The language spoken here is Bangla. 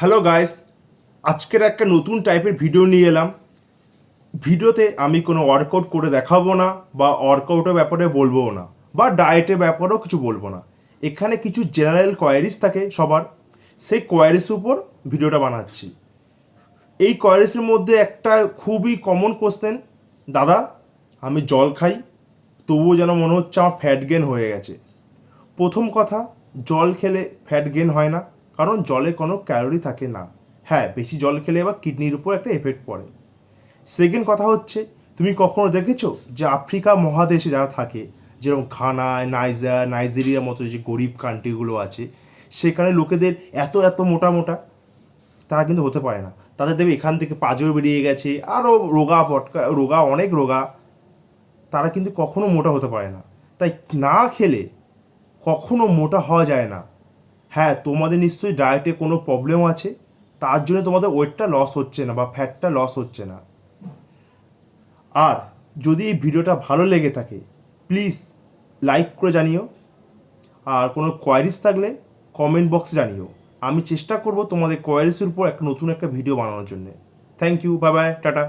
হ্যালো গাইস, আজকের একটা নতুন টাইপের ভিডিও নিয়ে এলাম। ভিডিওতে আমি কোনো ওয়ার্কআউট করে দেখাবো না, বা ওয়ার্কআউটের ব্যাপারে বলবো না, বা ডায়েটের ব্যাপারেও কিছু বলবো না। এখানে কিছু জেনারেল কোয়ারিজ থাকে সবার, সেই কোয়ারিজের উপর ভিডিওটা বানাচ্ছি। এই কোয়ারিজের মধ্যে একটা খুবই কমন কোশ্চেন, দাদা আমি জল খাই তবুও যেন মনে হচ্ছে আমার ফ্যাট গেন হয়ে গেছে। প্রথম কথা, জল খেলে ফ্যাট গেন হয় না, কারণ জলে কোনো ক্যালোরি থাকে না। হ্যাঁ, বেশি জল খেলে আবার কিডনির উপর একটা এফেক্ট পড়ে। সেকেন্ড কথা হচ্ছে, তুমি কখনো দেখেছো যে আফ্রিকা মহাদেশে যারা থাকে, যেরকম ঘানা, নাইজেরিয়ার মতো যে গরিব কান্ট্রিগুলো আছে, সেখানে লোকেদের এত এত মোটা মোটা, তারা কিন্তু হতে পারে না। তাদের দেবে এখান থেকে পাঁজর বেরিয়ে গেছে, আরও রোগা অনেক রোগা, তারা কিন্তু কখনো মোটা হতে পারে না। তাই না খেলে কখনো মোটা হওয়া যায় না। হ্যাঁ, তোমাদের নিশ্চয়ই ডায়েটে কোনো প্রবলেম আছে, তার জন্য তোমাদের ওয়েটটা লস হচ্ছে না বা ফ্যাটটা লস হচ্ছে না। আর যদি এই ভিডিওটা ভালো লেগে থাকে, প্লিজ লাইক করে জানিও। আর কোনো কোয়ারিজ থাকলে কমেন্ট বক্সে জানিও। আমি চেষ্টা করব তোমাদের কোয়ারিজের উপর একটা নতুন একটা ভিডিও বানানোর জন্য। Thank you, bye bye, tata.